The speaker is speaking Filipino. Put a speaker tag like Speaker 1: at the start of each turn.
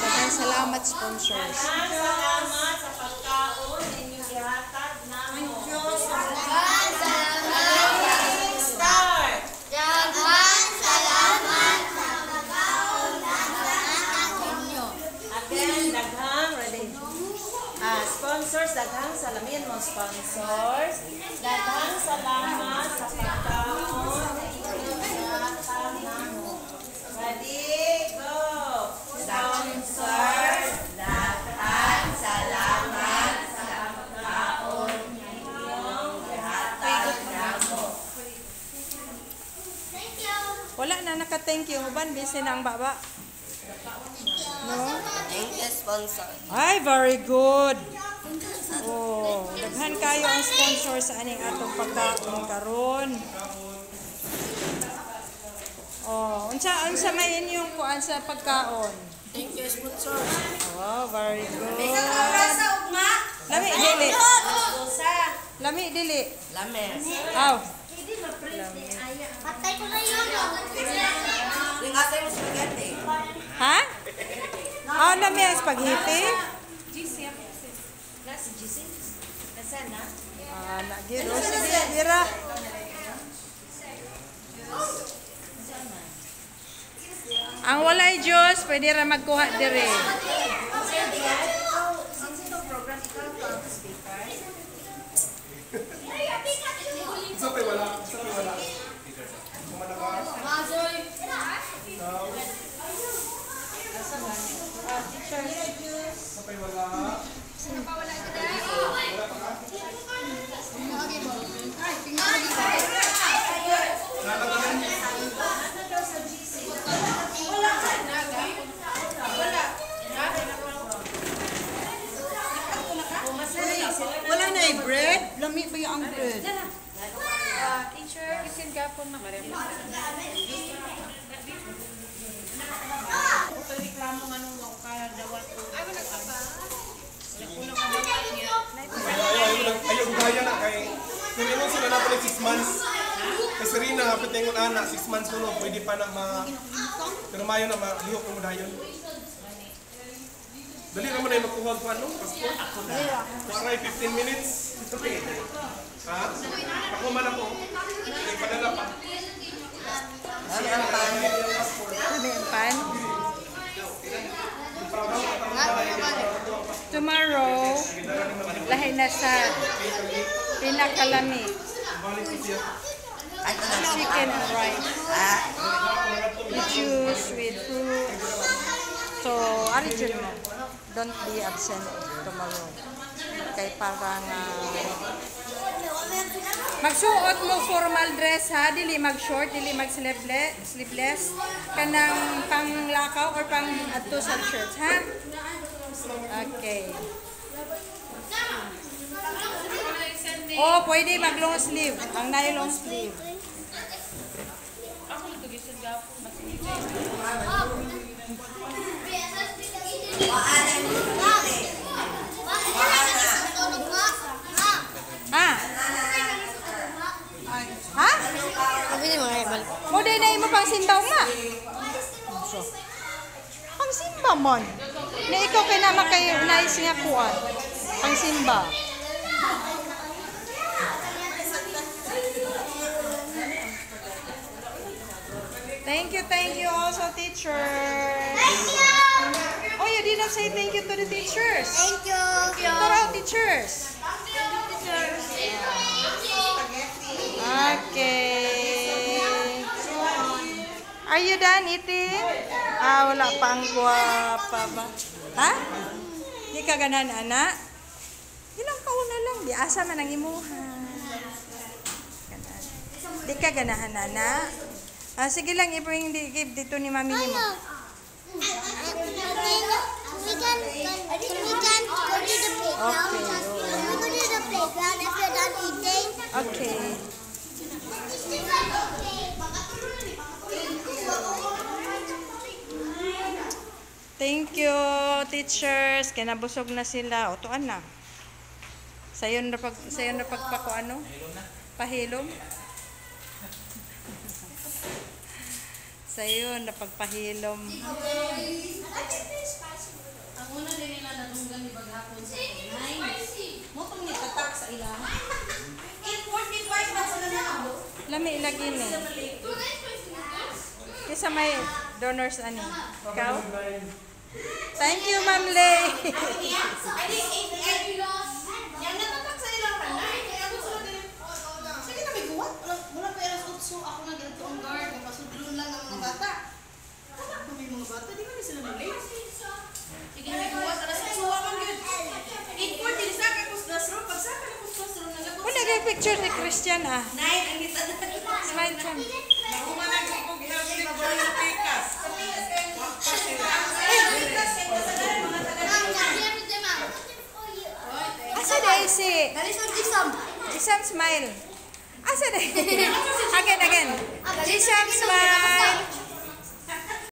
Speaker 1: Daghang salamat sponsors.
Speaker 2: Daghang salamat sa pagkaon ninyo gihatag namo. Start.
Speaker 3: Daghang salamat sa pagkaon na gihatag ninyo.
Speaker 2: Again, daghang ready. Sponsors, daghang salamin mo sponsors. Daghang salamat sa pagkaon ninyo gihatag namo. Ready, go. Sponsors, daghang salamat sa pagkaon ninyong gihatag namo.
Speaker 3: Thank you.
Speaker 1: Wala na naka-thank you. Uban, busy na ang baba. No?
Speaker 3: Thank you, sponsor.
Speaker 1: Ay, very good. Oh, daghan kayo ang sponsor sa aning atong pagkaon karon. Oh, unsa may inyong kuan sa pagkaon?
Speaker 3: Thank you, sponsor.
Speaker 1: Oh, very good.
Speaker 3: Ugma.
Speaker 1: Lami dili.
Speaker 2: Usa.
Speaker 1: Lami dili.
Speaker 2: Lames.
Speaker 1: Aw.
Speaker 3: Patay ko na yun.
Speaker 2: Ingatan mo spaghetti.
Speaker 1: Ha? Oh, lami ang spaghetti.
Speaker 2: Nasa GC? Nasa na?
Speaker 1: Ah, nagiro sige dira. Ang walay Diyos, pwede ra magkuha dire.
Speaker 4: Sampai wala. Kumanakas. Sampai wala.
Speaker 1: Wala na bread? Lami ba yung bread?
Speaker 5: Teacher, you can gapon na reklamo nga nung ako kaya dawat ko. Ay, wala ka ba?
Speaker 4: Ayaw gaya na kay kung ingon sila na pala 6 months. Kay Serena hapit ingon ana 6 months kuno pwede pa na pero mayo na malihok mo dayon. Dali naman ay makuha ko ano, passport. Waray 15 minutes. Ha? Ako man ako. Ay padala pa.
Speaker 1: Lami ang pan. Tomorrow, lahi na sa pinakalami. Chicken and rice. With juice, with fruit. So, original mo. Don't be absent tomorrow. Kay parang magsuot mo formal dress ha, dili mag-short, dili mag-sleeveless, kanang panglakaw or pang adto sa shirts ha. Okay. Oh, pwede mag-long sleeve. Ang nylon sleeve.
Speaker 5: Ako nito gisod gapon.
Speaker 1: Ah. Ha? Mo day na imo pang simbaw ma. Pang simba mon. Na ikaw kay na makay nais nga kuan. Pang simba. Thank you also teachers.
Speaker 3: Thank you.
Speaker 1: Oh, you didn't say thank you to the teachers.
Speaker 3: Thank you.
Speaker 1: Tara, teachers. Okay. Are you done eating? Ah, wala pang guwapa ba? Ha? Di ka ganan, anak? Ilang kauna lang. Di asa man ang imuhan. Ganan. Di ka ganahan, anak? Ah, sige lang, i-bring give dito ni mami ni mo.
Speaker 3: We can go to the playground.
Speaker 1: Okay,
Speaker 3: Can we go to the playground if we're done eating?
Speaker 1: Okay. Thank you, teachers. Kinabusog na sila. O, tuan na. Sayon na pagpako ano? Pahilom. Sa yun, napagpahilom.
Speaker 5: Ang una din nila natunggan ni Baghapon sa Pinay. Mo pang nitatak sa ilaha.
Speaker 2: 8:45 na sila na ako.
Speaker 1: Lami lagi ni. Kisa may donors ani. Ikaw? Thank you, Ma'am Lay.
Speaker 2: Yan natatak sa ilang kanay. Kaya gusto ko din. Sige na may guwat. Mula pa eras utso ako na ganito ang guard. Napasudlun lang ang mga bata. Tatak pa may mga bata. Di ba sila na-late? Sige na may guwat. Alas utso ako yun. 8:40 sa kakos classroom. Pagsaka na kakos classroom.
Speaker 1: Kung nag-picture si Christian ah.
Speaker 2: 9 ang kita na.
Speaker 1: Smile siya. Asa dahil si... Isam smile. Asa dahil? Again. Isam smile.